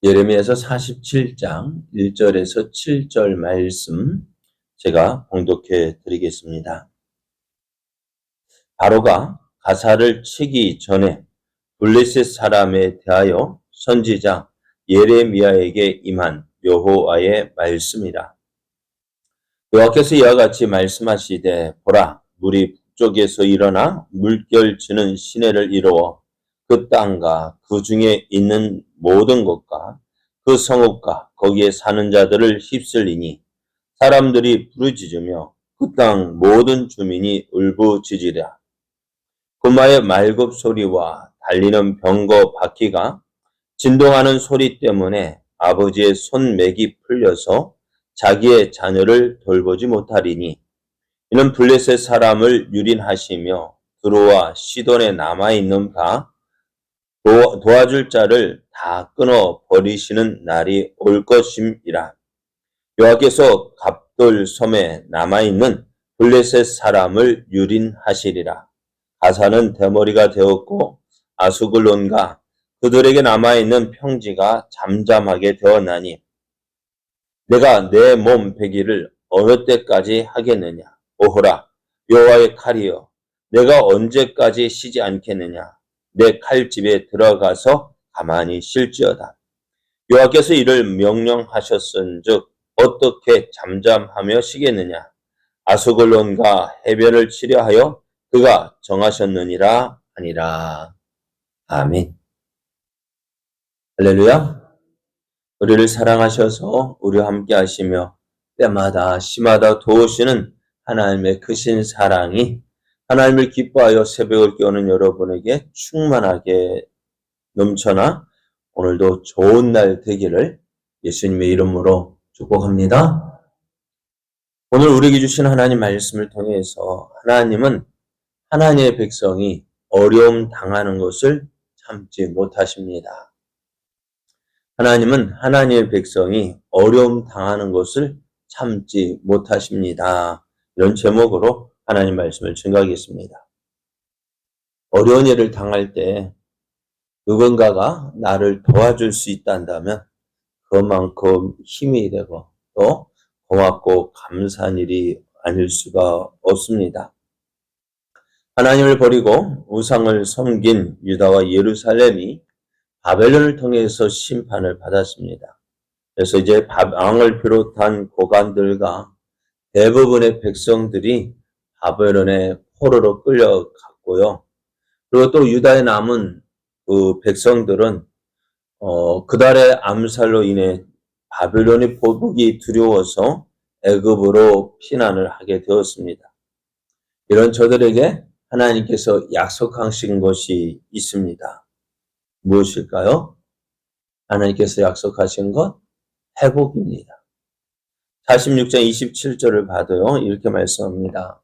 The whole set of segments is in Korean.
예레미야서 47장 1절에서 7절 말씀 제가 봉독해 드리겠습니다. 바로가 가사를 치기 전에 블레셋 사람에 대하여 선지자 예레미야에게 임한 여호와의 말씀이라. 여호와께서 이와 같이 말씀하시되 보라, 물이 북쪽에서 일어나 물결치는 시내를 이루어 그 땅과 그 중에 있는 모든 것과 그 성읍과 거기에 사는 자들을 휩쓸리니 사람들이 부르짖으며 그 땅 모든 주민이 울부짖으랴. 구마의 말굽 소리와 달리는 병거 바퀴가 진동하는 소리 때문에 아버지의 손맥이 풀려서 자기의 자녀를 돌보지 못하리니 이는 블레셋 사람을 유린하시며 두로와 시돈에 남아있는 바 도와줄 자를 다 끊어 버리시는 날이 올 것임이라. 여호와께서 갑돌 섬에 남아있는 블레셋 사람을 유린하시리라. 가사는 대머리가 되었고 아수글론과 그들에게 남아있는 평지가 잠잠하게 되었나니 내가 내 몸 베기를 어느 때까지 하겠느냐. 오호라 여호와의 칼이여, 내가 언제까지 쉬지 않겠느냐. 내 칼집에 들어가서 가만히 쉴지어다. 여호와께서 이를 명령하셨은즉 어떻게 잠잠하며 쉬겠느냐. 아수글론과 해변을 치려하여 그가 정하셨느니라 하니라. 아멘. 할렐루야. 우리를 사랑하셔서 우리와 함께 하시며 때마다 시마다 도우시는 하나님의 크신 사랑이 하나님을 기뻐하여 새벽을 깨우는 여러분에게 충만하게 넘쳐나 오늘도 좋은 날 되기를 예수님의 이름으로 축복합니다. 오늘 우리에게 주신 하나님 말씀을 통해서 하나님은 하나님의 백성이 어려움 당하는 것을 참지 못하십니다. 하나님은 하나님의 백성이 어려움 당하는 것을 참지 못하십니다. 이런 제목으로 하나님 말씀을 증거하겠습니다. 어려운 일을 당할 때 누군가가 나를 도와줄 수 있다면 그만큼 힘이 되고 또 고맙고 감사한 일이 아닐 수가 없습니다. 하나님을 버리고 우상을 섬긴 유다와 예루살렘이 바벨론을 통해서 심판을 받았습니다. 그래서 이제 왕을 비롯한 고관들과 대부분의 백성들이 바벨론의 포로로 끌려갔고요. 그리고 또 유다에 남은 그 백성들은 그달의 암살로 인해 바벨론의 보복이 두려워서 애굽으로 피난을 하게 되었습니다. 이런 저들에게 하나님께서 약속하신 것이 있습니다. 무엇일까요? 하나님께서 약속하신 것, 회복입니다. 46장 27절을 봐도요, 이렇게 말씀합니다.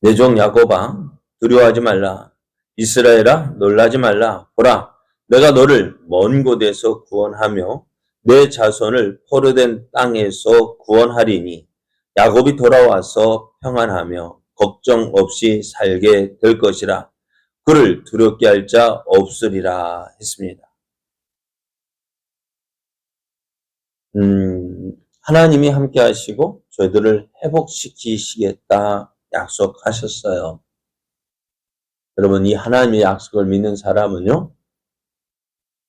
내 종 야곱아, 두려워하지 말라. 이스라엘아, 놀라지 말라. 보라, 내가 너를 먼 곳에서 구원하며 내 자손을 포로된 땅에서 구원하리니 야곱이 돌아와서 평안하며 걱정 없이 살게 될 것이라. 그를 두렵게 할 자 없으리라 했습니다. 하나님이 함께 하시고 저희들을 회복시키시겠다 약속하셨어요. 여러분, 이 하나님의 약속을 믿는 사람은요,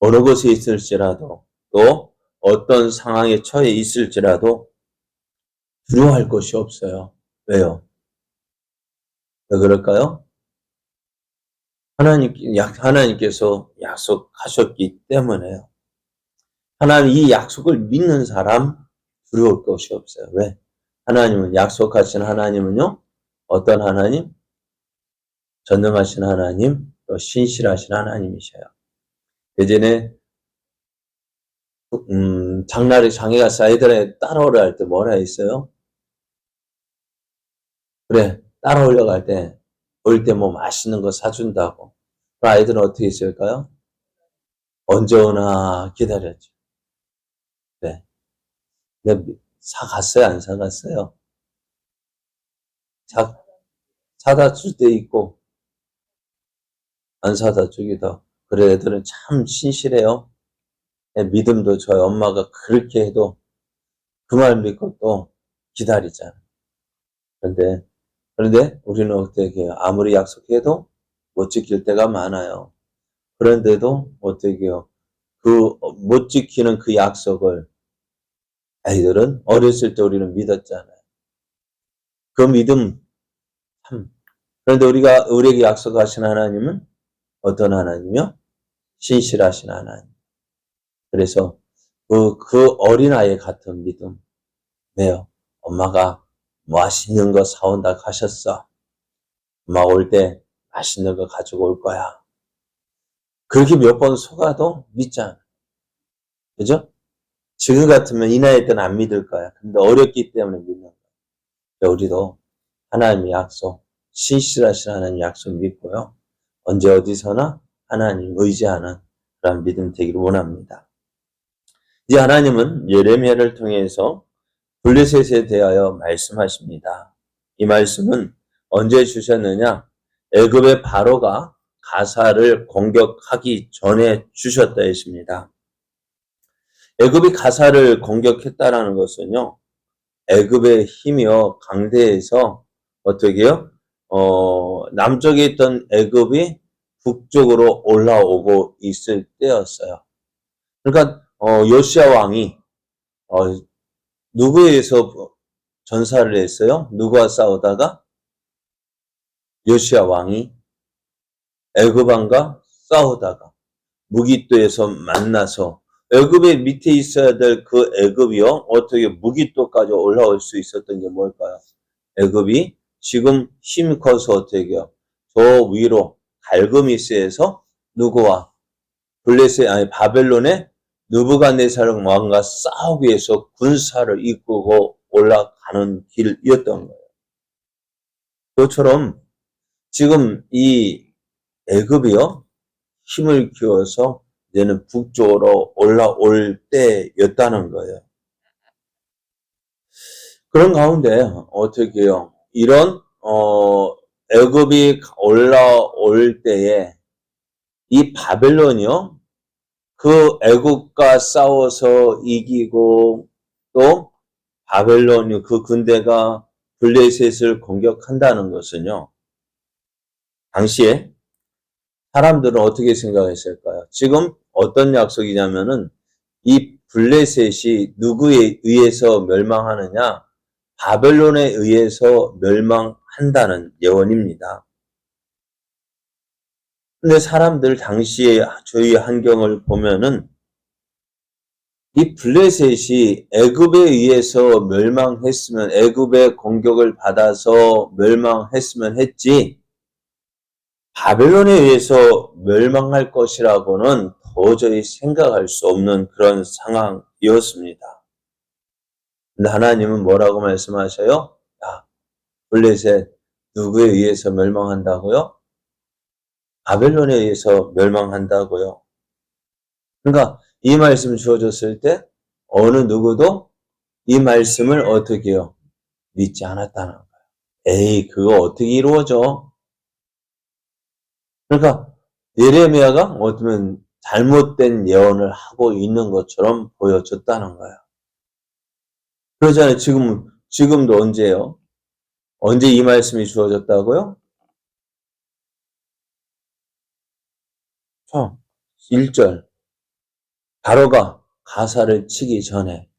어느 곳에 있을지라도 또 어떤 상황에 처해 있을지라도 두려워할 것이 없어요. 왜요? 왜 그럴까요? 하나님께서 약속하셨기 때문에요. 하나님 이 약속을 믿는 사람 두려울 것이 없어요. 왜? 하나님은 약속하신 하나님은요, 어떤 하나님? 전능하신 하나님, 또 신실하신 하나님이셔요. 예전에 장날에 아이들에 따라오려 할 때 뭐라 했어요? 그래, 따라오려고 할 때, 올 때 뭐 맛있는 거 사준다고. 그 아이들은 어떻게 했을까요? 언제 오나 기다렸죠. 네. 근데 사갔어요? 안 사갔어요? 사다 줄 때 있고, 안 사다 주기도. 그래, 애들은 참 신실해요. 믿음도 저희 엄마가 그렇게 해도 그 말 믿고 또 기다리잖아. 그런데 우리는 어떻게 해요? 아무리 약속해도 못 지킬 때가 많아요. 그런데도 어떻게 해요? 그 못 지키는 그 약속을 아이들은 어렸을 때 우리는 믿었잖아요. 그 믿음 참. 그런데 우리에게 약속하신 하나님은 어떤 하나님이요? 신실하신 하나님. 그래서 그 어린아이 같은 믿음. 왜요? 엄마가 맛있는 거 사온다 하셨어. 엄마 올 때 맛있는 거 가지고 올 거야. 그렇게 몇 번 속아도 믿잖아. 그죠? 지금 같으면 이 나이 때는 안 믿을 거야. 근데 어렸기 때문에 믿는 거야. 우리도 하나님의 약속, 신실하신 하나님 약속 믿고요. 언제 어디서나 하나님 의지하는 그런 믿음 되기를 원합니다. 이제 하나님은 예레미야를 통해서 블레셋에 대하여 말씀하십니다. 이 말씀은 언제 주셨느냐? 애굽의 바로가 가사를 공격하기 전에 주셨다 했습니다. 애굽이 가사를 공격했다라는 것은요, 애굽의 힘이요 강대해서 어떻게요? 남쪽에 있던 애굽이 북쪽으로 올라오고 있을 때였어요. 그러니까 요시야 왕이 누구에 의해서 전사를 했어요? 누구와 싸우다가? 요시야 왕이 애굽 왕과 싸우다가 무기토에서 만나서 애굽의 밑에 있어야 될 그 애굽이요 어떻게 무기토까지 올라올 수 있었던 게 뭘까요? 애굽이 지금 힘이 커서 어떻게 해요? 저 위로 갈그미스에서 누구와 바벨론의 느부갓네살 왕과 싸우기 위해서 군사를 이끌고 올라가는 길이었던 거예요. 그것처럼 지금 이 애굽이요 힘을 키워서 이제는 북쪽으로 올라올 때였다는 거예요. 그런 가운데 어떻게 해요? 이런 애굽이 올라올 때에 이 바벨론이요 그 애국과 싸워서 이기고 또 바벨론이 그 군대가 블레셋을 공격한다는 것은요. 당시에 사람들은 어떻게 생각했을까요? 지금 어떤 약속이냐면은 이 블레셋이 누구에 의해서 멸망하느냐? 바벨론에 의해서 멸망한다는 예언입니다. 근데 사람들 당시의 주위 환경을 보면은 이 블레셋이 애굽에 의해서 멸망했으면 애굽의 공격을 받아서 멸망했으면 했지 바벨론에 의해서 멸망할 것이라고는 도저히 생각할 수 없는 그런 상황이었습니다. 근데 하나님은 뭐라고 말씀하셔요? 야, 블레셋 누구에 의해서 멸망한다고요? 바벨론에 의해서 멸망한다고요. 그러니까 이 말씀 주어졌을 때 어느 누구도 이 말씀을 어떻게 해요? 믿지 않았다는 거예요. 에이, 그거 어떻게 이루어져? 그러니까 예레미야가 어쩌면 잘못된 예언을 하고 있는 것처럼 보여졌다는 거예요. 그러잖아요. 지금도 언제예요? 언제 이 말씀이 주어졌다고요? 1절. 바로가 가사를 치기 전에.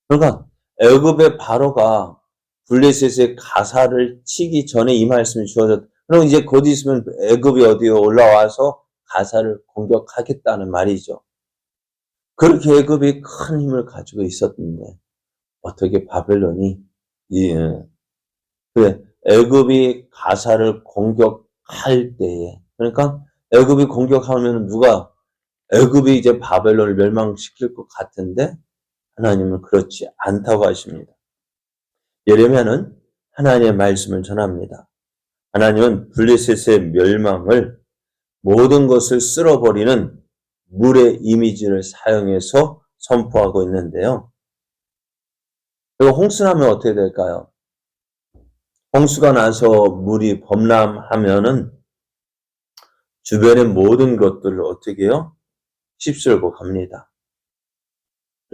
그러니까 애굽의 바로가 블레셋의 가사를 치기 전에 이 말씀이 주어졌다. 그럼 이제 곧 있으면 애굽이 어디에 올라와서 가사를 공격하겠다는 말이죠. 그렇게 애굽이 큰 힘을 가지고 있었는데 어떻게 바벨론이 그래 애굽이 가사를 공격할 때에 그러니까 애굽이 공격하면 누가 애굽이 이제 바벨론을 멸망시킬 것 같은데 하나님은 그렇지 않다고 하십니다. 예레미야는 하나님의 말씀을 전합니다. 하나님은 블레셋의 멸망을 모든 것을 쓸어버리는 물의 이미지를 사용해서 선포하고 있는데요. 그리고 홍수나면 어떻게 될까요? 홍수가 나서 물이 범람하면은 주변의 모든 것들을 어떻게 해요? 휩쓸고 갑니다.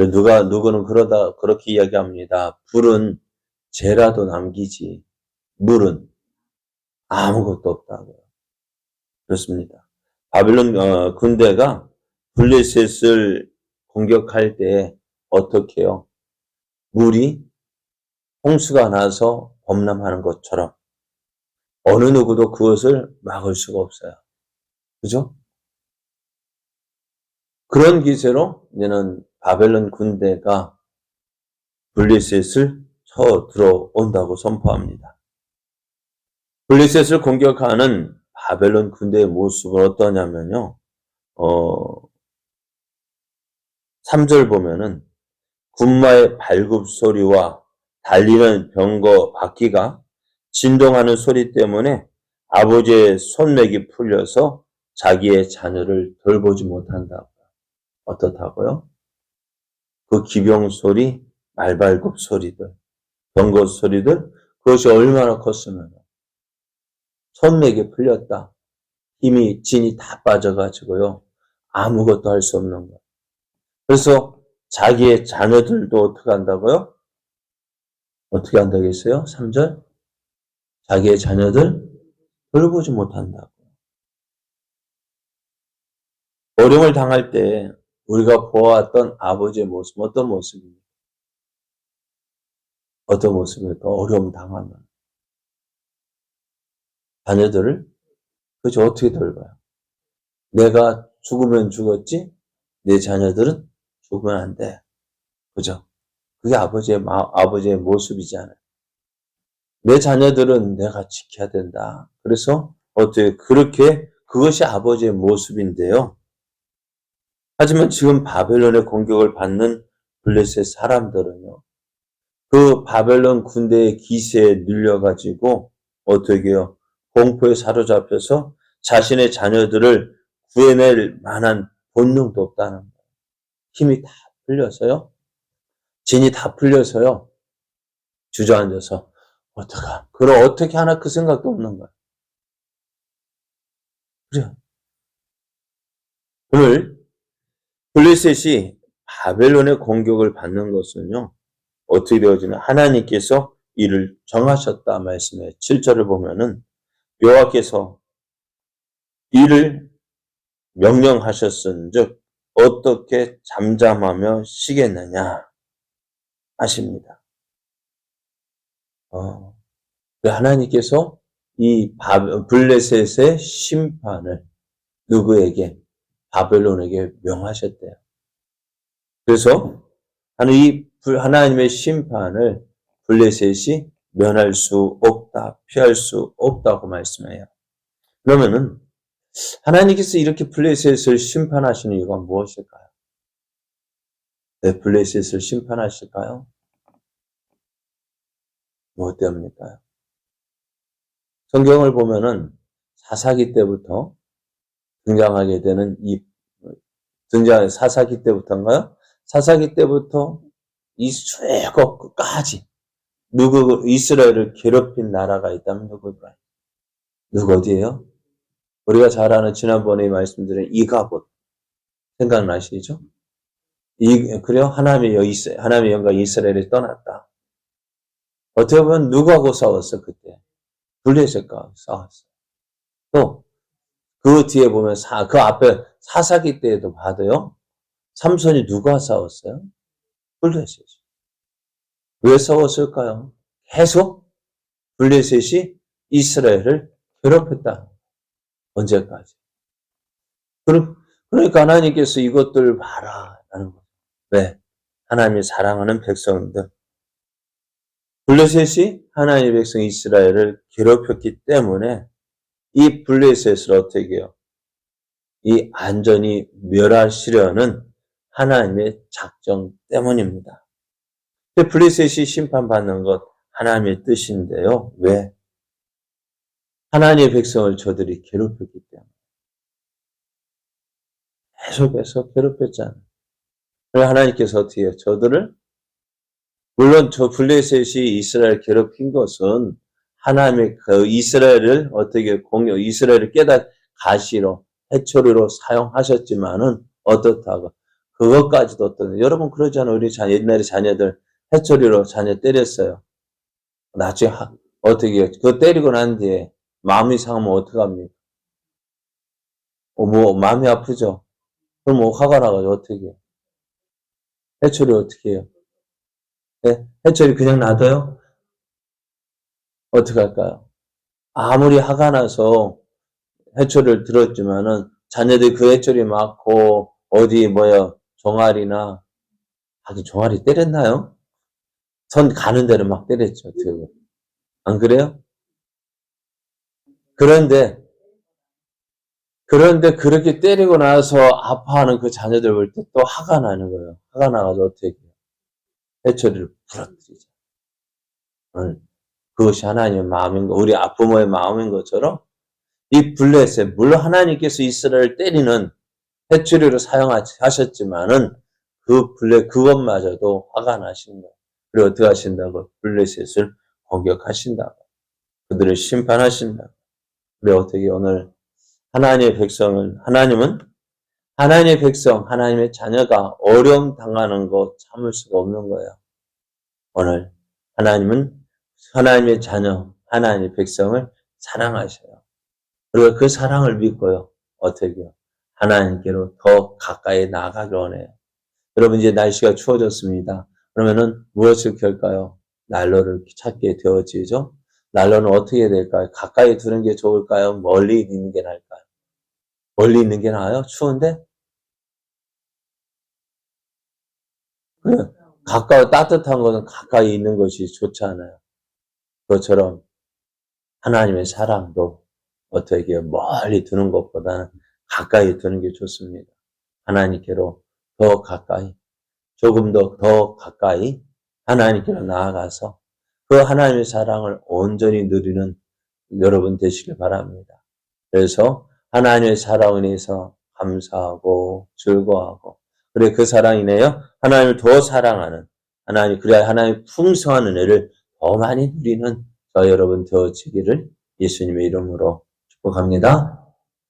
누구는 그렇게 이야기합니다. 불은 재라도 남기지, 물은 아무것도 없다고요. 그렇습니다. 바벨론 군대가 블레셋을 공격할 때 어떻게 해요? 물이 홍수가 나서 범람하는 것처럼 어느 누구도 그것을 막을 수가 없어요. 그죠? 그런 기세로 이제는 바벨론 군대가 블레셋을 쳐 들어온다고 선포합니다. 블레셋을 공격하는 바벨론 군대의 모습은 어떠냐면요. 3절 보면은 군마의 발굽 소리와 달리는 병거 바퀴가 진동하는 소리 때문에 아버지의 손맥이 풀려서 자기의 자녀를 돌보지 못한다고요. 어떻다고요? 그 기병 소리, 말발굽 소리들, 병거 소리들, 그것이 얼마나 컸으면 손맥이 풀렸다. 진이 다 빠져가지고요. 아무것도 할 수 없는 거예요. 그래서 자기의 자녀들도 어떻게 한다고요? 어떻게 한다겠어요? 3절. 자기의 자녀들 돌보지 못한다고. 어려움을 당할 때 우리가 보아왔던 아버지의 모습, 어떤 모습입니까? 어떤 모습일까? 어려움 당하면. 자녀들을 그저 어떻게 돌봐요? 내가 죽으면 죽었지? 내 자녀들은 죽으면 안 돼. 그죠? 그게 아버지의 모습이잖아요. 내 자녀들은 내가 지켜야 된다. 그래서 그것이 아버지의 모습인데요. 하지만 지금 바벨론의 공격을 받는 블레셋 사람들은요. 그 바벨론 군대의 기세에 눌려가지고 어떻게 해요? 공포에 사로잡혀서 자신의 자녀들을 구해낼 만한 본능도 없다는 거예요. 힘이 다 풀려서요. 진이 다 풀려서요. 주저앉아서 그럼 어떻게 하나 그 생각도 없는 거예요. 그래요. 오늘 블레셋이 바벨론의 공격을 받는 것은요. 어떻게 되어지나 하나님께서 이를 정하셨다 말씀에 7절을 보면은 여호와께서 이를 명령하셨은즉 어떻게 잠잠하며 쉬겠느냐 하십니다. 하나님께서 이 블레셋의 심판을 누구에게? 바벨론에게 명하셨대요. 그래서 하나님의 심판을 블레셋이 면할 수 없다, 피할 수 없다고 말씀해요. 그러면은 하나님께서 이렇게 블레셋을 심판하시는 이유가 무엇일까요? 왜 블레셋을 심판하실까요? 무엇 때문일까요? 성경을 보면은 사사기 때부터 등장하게 되는 사사기 때부터인가요? 사사기 때부터 이 수ego 끝까지 이스라엘을 괴롭힌 나라가 있다면 누구일까요? 누구 어디예요? 우리가 잘 아는 지난번에 말씀드린 이가봇 생각나시죠? 그래요? 하나님의 영광 이스라엘이 떠났다. 어떻게 보면 누구하고 싸웠어 그때? 블레셋과 싸웠어. 또 그 뒤에 보면 그 앞에 사사기 때에도 봐도요. 삼손이 누가 싸웠어요? 블레셋이. 왜 싸웠을까요? 계속 블레셋이 이스라엘을 괴롭혔다. 언제까지? 그러니까 하나님께서 이것들 봐라라는 거예요. 왜? 하나님이 사랑하는 백성들. 블레셋이 하나님의 백성 이스라엘을 괴롭혔기 때문에 이 블레셋을 어떻게 해요? 이 안전히 멸하시려는 하나님의 작정 때문입니다. 블레셋이 심판받는 것 하나님의 뜻인데요. 왜? 하나님의 백성을 저들이 괴롭혔기 때문에. 계속해서 괴롭혔잖아요. 그래서 하나님께서 어떻게 해요? 저들을 물론 저 블레셋이 이스라엘 괴롭힌 것은 하나님의 그 이스라엘을 이스라엘을 가시로 해초리로 사용하셨지만은 어떻다고 그것까지도 어떤, 여러분 그러잖아요. 우리 옛날에 자녀들 해초리로 자녀 때렸어요. 나중에 어떻게 해요? 그거 때리고 난 뒤에 마음이 상하면 어떡합니까? 뭐 마음이 아프죠? 그럼 뭐 화가 나가지고 어떻게 해요? 해초리 어떻게 해요? 네? 해초리 그냥 놔둬요? 어떻게 할까요? 아무리 화가 나서 해초리를 들었지만은 자녀들이 그 해초리 맞고 어디 종아리나, 하긴 종아리 때렸나요? 선 가는 데를 막 때렸죠. 어떻게. 안 그래요? 그런데 그렇게 때리고 나서 아파하는 그 자녀들 볼 때 또 화가 나는 거예요. 화가 나가지고 어떻게 해요? 해초리를 부러뜨리죠. 그것이 하나님의 마음인 거, 우리 부모의 마음인 것처럼 이 블레셋, 물론 하나님께서 이스라엘을 때리는 해초리로 사용하셨지만은 그것마저도 화가 나신다. 그리고 어떻게 하신다고? 블레셋을 공격하신다. 그들을 심판하신다. 우리 어떻게 오늘 하나님의 하나님의 자녀가 어려움 당하는 거 참을 수가 없는 거예요. 오늘 하나님은 하나님의 자녀, 하나님의 백성을 사랑하셔요. 그리고 그 사랑을 믿고요. 어떻게 해요? 하나님께로 더 가까이 나아가길 원해요. 여러분 이제 날씨가 추워졌습니다. 그러면은 무엇을 켤까요? 난로를 찾게 되어지죠. 난로는 어떻게 될까요? 가까이 두는 게 좋을까요? 멀리 있는 게 나을까요? 멀리 있는 게 나아요? 추운데? 그래. 따뜻한 것은 가까이 있는 것이 좋잖아요. 그것처럼 하나님의 사랑도 어떻게 멀리 두는 것보다는 가까이 두는 게 좋습니다. 하나님께로 더 가까이, 조금 더 가까이 하나님께로 나아가서 그 하나님의 사랑을 온전히 누리는 여러분 되시길 바랍니다. 그래서 하나님의 사랑에 대해서 감사하고 즐거워하고, 그래 그 사랑 인하여 하나님을 더 사랑하는, 그래야 하나님 풍성한 은혜를 더 많이 누리는 저 여러분 되어지기를 예수님의 이름으로 축복합니다.